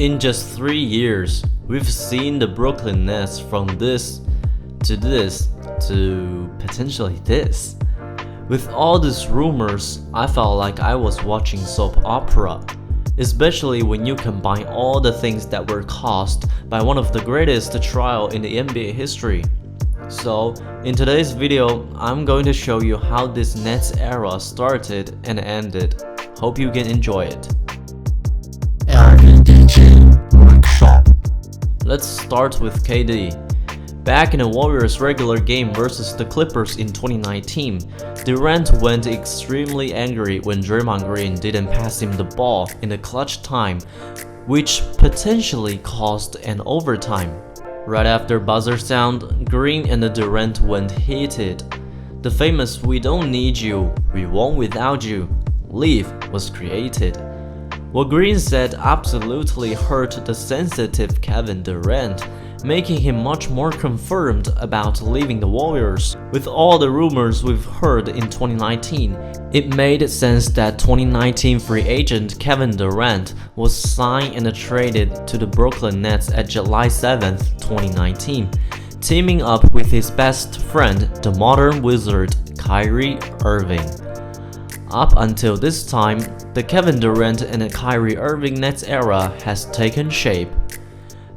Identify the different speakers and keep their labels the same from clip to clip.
Speaker 1: In just 3 years, we've seen the Brooklyn Nets from this to potentially this. With all these rumors, I felt like I was watching soap opera, especially when you combine all the things that were caused by one of the greatest trial in the NBA history. So, in today's video, I'm going to show you how this Nets era started and ended. Hope you can enjoy it. Let's start with KD. Back in the Warriors' regular game versus the Clippers in 2019, Durant went extremely angry when Draymond Green didn't pass him the ball in the clutch time, which potentially caused an overtime. Right after buzzer sound, Green and Durant went heated. The famous "we don't need you, we won't without you" leave was created. What Green said absolutely hurt the sensitive Kevin Durant, making him much more confirmed about leaving the Warriors. With all the rumors we've heard in 2019, it made sense that 2019 free agent Kevin Durant was signed and traded to the Brooklyn Nets at July 7, 2019, teaming up with his best friend, the modern wizard Kyrie Irving. Up until this time, the Kevin Durant and Kyrie Irving Nets era has taken shape.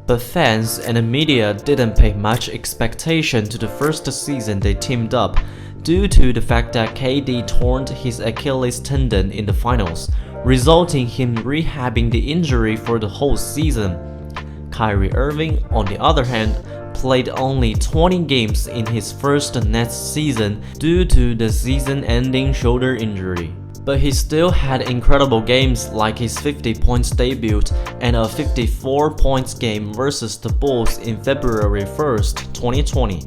Speaker 1: But fans and the media didn't pay much expectation to the first season they teamed up due to the fact that KD torn his Achilles tendon in the finals, resulting in him rehabbing the injury for the whole season. Kyrie Irving, on the other hand, played only 20 games in his first Nets season due to the season-ending shoulder injury. But he still had incredible games like his 50 points debut and a 54 points game versus the Bulls in February 1st, 2020.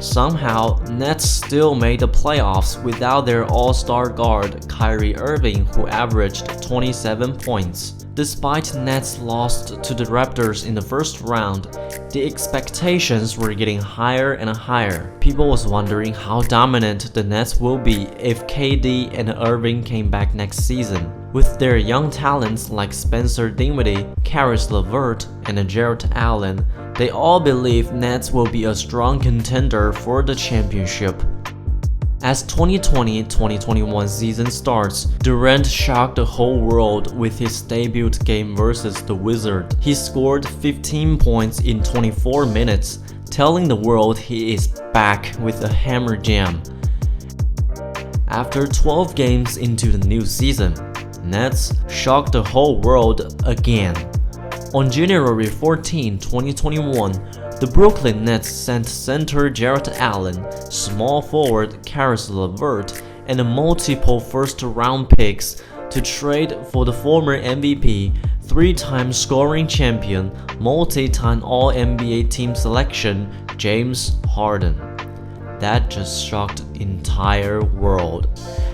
Speaker 1: Somehow, Nets still made the playoffs without their all-star guard Kyrie Irving, who averaged 27 points. Despite Nets lost to the Raptors in the first round, the expectations were getting higher and higher. People was wondering how dominant the Nets will be if KD and Irving came back next season. With their young talents like Spencer Dinwiddie, Caris LeVert, and Jarrett Allen, they all believe Nets will be a strong contender for the championship. As 2020-2021 season starts, Durant shocked the whole world with his debut game versus the Wizards. He scored 15 points in 24 minutes, telling the world he is back with a hammer jam. After 12 games into the new season, Nets shocked the whole world again. On January 14, 2021, the Brooklyn Nets sent center Jarrett Allen, small forward Caris LeVert, and multiple first-round picks to trade for the former MVP, 3-time scoring champion, multi-time All-NBA team selection James Harden. That just shocked the entire world.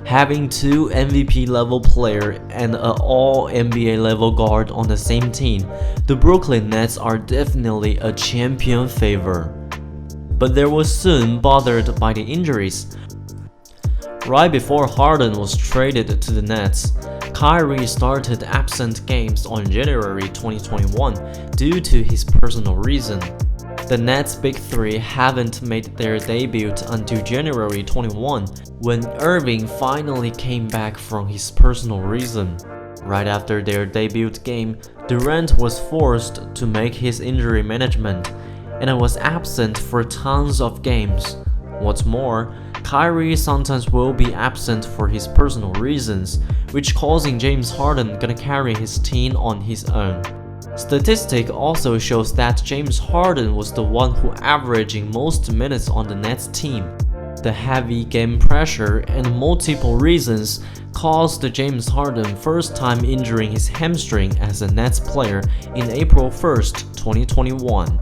Speaker 1: Having 2 MVP level players and an All-NBA level guard on the same team, the Brooklyn Nets are definitely a champion favor. But they were soon bothered by the injuries. Right before Harden was traded to the Nets, Kyrie started absent games on January 2021 due to his personal reason. The Nets' Big Three haven't made their debut until January 21, when Irving finally came back from his personal reason. Right after their debut game, Durant was forced to make his injury management, and was absent for tons of games. What's more, Kyrie sometimes will be absent for his personal reasons, which causing James Harden gonna carry his team on his own. Statistic also shows that James Harden was the one who averaging most minutes on the Nets team. The heavy game pressure and multiple reasons caused James Harden first time injuring his hamstring as a Nets player in April 1st, 2021.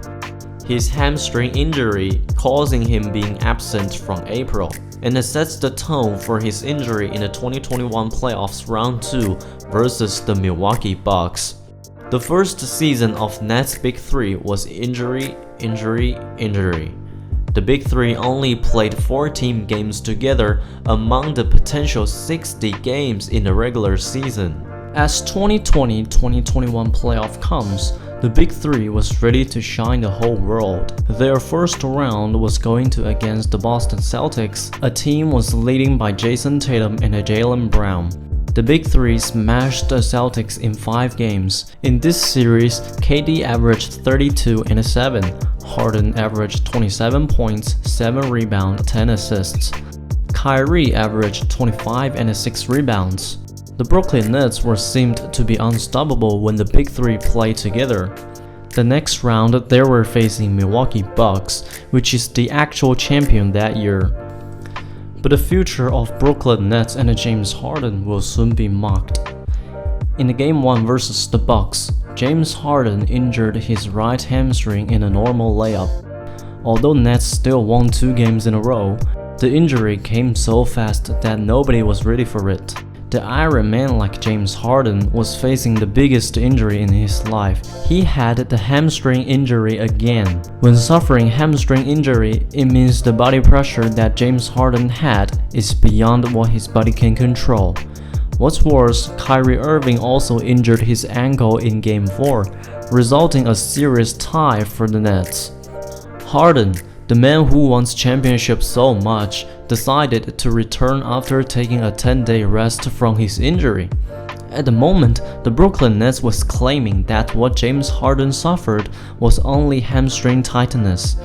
Speaker 1: His hamstring injury causing him being absent from April, and it sets the tone for his injury in the 2021 playoffs round 2 versus the Milwaukee Bucks. The first season of Nets' Big Three was injury. The Big Three only played 14 games together among the potential 60 games in the regular season. As 2020-2021 playoff comes, the Big Three was ready to shine the whole world. Their first round was going to against the Boston Celtics, a team was leading by Jason Tatum and Jaylen Brown. The Big Three smashed the Celtics in 5 games. In this series, KD averaged 32 and 7. Harden averaged 27 points, 7 rebounds, 10 assists. Kyrie averaged 25 and 6 rebounds. The Brooklyn Nets were seemed to be unstoppable when the Big Three played together. The next round, they were facing Milwaukee Bucks, which is the actual champion that year. But the future of Brooklyn Nets and James Harden will soon be mocked. In the Game 1 versus the Bucks, James Harden injured his right hamstring in a normal layup. Although Nets still won 2 games in a row, the injury came so fast that nobody was ready for it. The Iron Man like James Harden was facing the biggest injury in his life. He had the hamstring injury again. When suffering hamstring injury, it means the body pressure that James Harden had is beyond what his body can control. What's worse, Kyrie Irving also injured his ankle in Game 4, resulting a serious tie for the Nets. Harden, the man who wants championships so much, decided to return after taking a 10-day rest from his injury. At the moment, the Brooklyn Nets was claiming that what James Harden suffered was only hamstring tightness,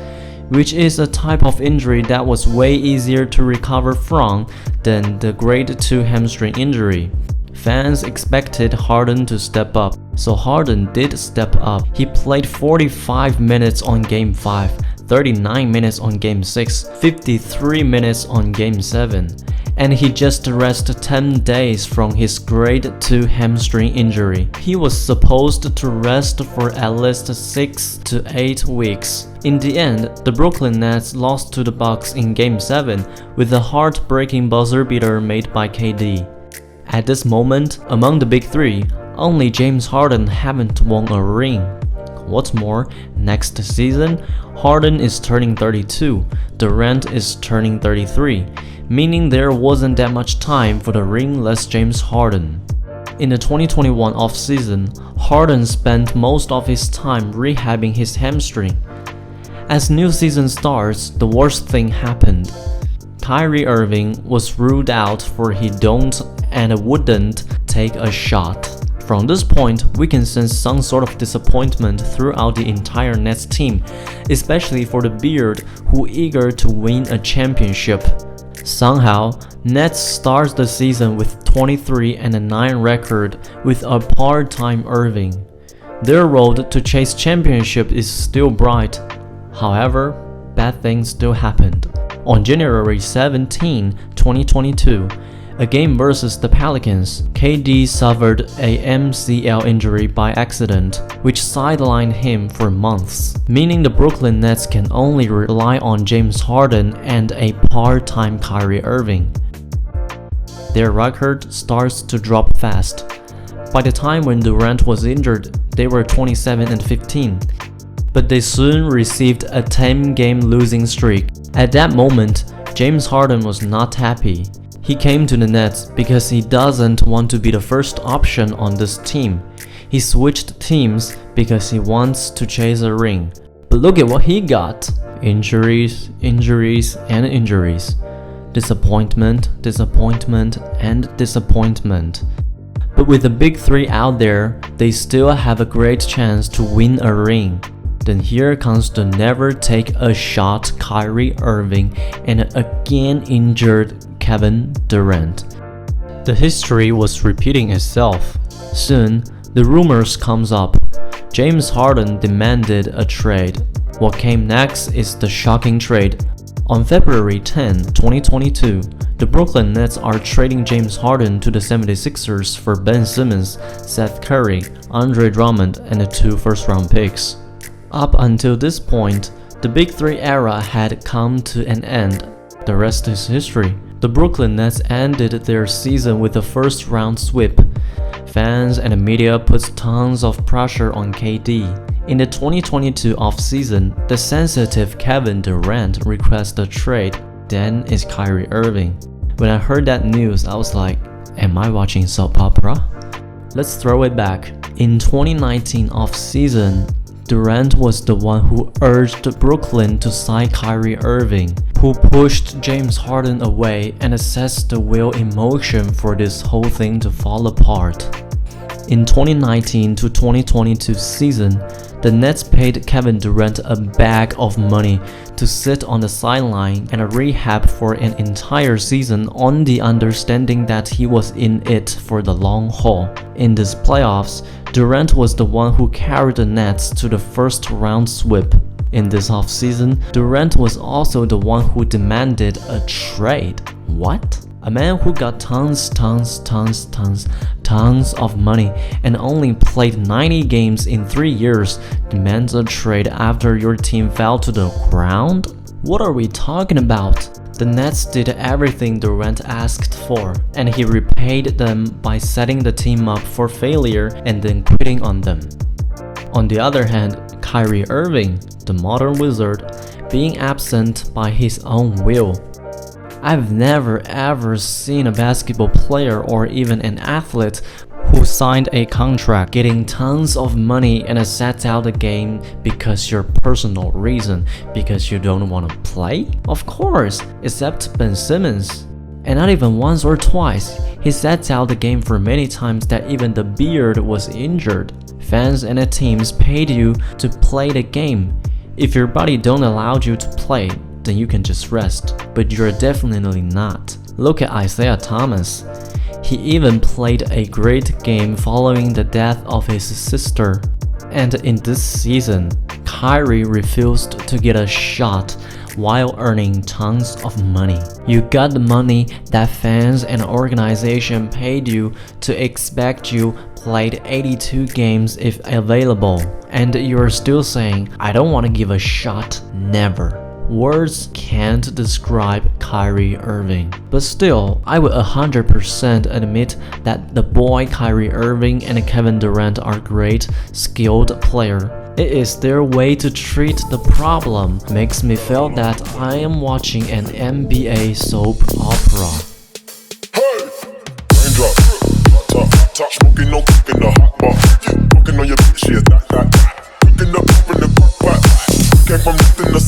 Speaker 1: which is a type of injury that was way easier to recover from than the grade 2 hamstring injury. Fans expected Harden to step up, so Harden did step up. He played 45 minutes on Game 5, 39 minutes on Game 6, 53 minutes on Game 7, and he just rested 10 days from his grade 2 hamstring injury. He was supposed to rest for at least 6 to 8 weeks. In the end, the Brooklyn Nets lost to the Bucks in Game 7 with a heartbreaking buzzer beater made by KD. At this moment, among the Big Three, only James Harden haven't won a ring. What's more, next season, Harden is turning 32, Durant is turning 33, meaning there wasn't that much time for the ringless James Harden. In the 2021 offseason, Harden spent most of his time rehabbing his hamstring. As new season starts, the worst thing happened. Kyrie Irving was ruled out for he don't and wouldn't take a shot. From this point, we can sense some sort of disappointment throughout the entire Nets team, especially for the Beard who eager to win a championship. Somehow, Nets starts the season with 23-9 record with a part-time Irving. Their road to chase championship is still bright. However, bad things still happened. On January 17, 2022, a game versus the Pelicans, KD suffered a MCL injury by accident, which sidelined him for months, meaning the Brooklyn Nets can only rely on James Harden and a part-time Kyrie Irving. Their record starts to drop fast. By the time when Durant was injured, they were 27-15, but they soon received a 10-game losing streak. At that moment, James Harden was not happy. He came to the Nets because he doesn't want to be the first option on this team. He switched teams because he wants to chase a ring. But look at what he got. Injuries, injuries, and injuries. Disappointment, disappointment, and disappointment. But with the Big Three out there, they still have a great chance to win a ring. Then here comes the never take a shot Kyrie Irving and again injured Kevin Durant. The history was repeating itself. Soon, the rumors comes up. James Harden demanded a trade. What came next is the shocking trade. On February 10, 2022, the Brooklyn Nets are trading James Harden to the 76ers for Ben Simmons, Seth Curry, Andre Drummond, and 2 first-round picks. Up until this point, the Big Three era had come to an end. The rest is history. The Brooklyn Nets ended their season with a first-round sweep. Fans and the media put tons of pressure on KD. In the 2022 offseason, the sensitive Kevin Durant requested a trade. Then is Kyrie Irving. When I heard that news, I was like, am I watching soap opera? Let's throw it back. In 2019 off-season, Durant was the one who urged Brooklyn to sign Kyrie Irving, who pushed James Harden away and set the wheel in motion for this whole thing to fall apart. In 2019 to 2022 season, the Nets paid Kevin Durant a bag of money to sit on the sideline and rehab for an entire season on the understanding that he was in it for the long haul. In these playoffs, Durant was the one who carried the Nets to the first round sweep. In this offseason, Durant was also the one who demanded a trade. What? A man who got tons of money and only played 90 games in 3 years demands a trade after your team fell to the ground? What are we talking about? The Nets did everything Durant asked for, and he repaid them by setting the team up for failure and then quitting on them. On the other hand, Kyrie Irving, the modern wizard, being absent by his own will. I've never ever seen a basketball player or even an athlete who signed a contract getting tons of money and sat out the game because your personal reason, because you don't want to play? Of course, except Ben Simmons. And not even once or twice, he sat out the game for many times that even the beard was injured. Fans and the teams paid you to play the game. If your body don't allow you to play, then you can just rest, but you're definitely not. Look at Isaiah Thomas. He even played a great game following the death of his sister. And in this season, Kyrie refused to get a shot while earning tons of money. You got the money that fans and organization paid you to expect you played 82 games if available, and you're still saying, I don't want to give a shot. Never. Words can't describe Kyrie Irving. But still, I would 100% admit that the boy Kyrie Irving and Kevin Durant are great, skilled players. It is their way to treat the problem. Makes me feel that I am watching an NBA soap opera.
Speaker 2: Hey! Raindrop, top, smoking, no cooking the hot pot. Cooking on your bitch, yeah, that. Cooking up in the crock pot. Came from nothing to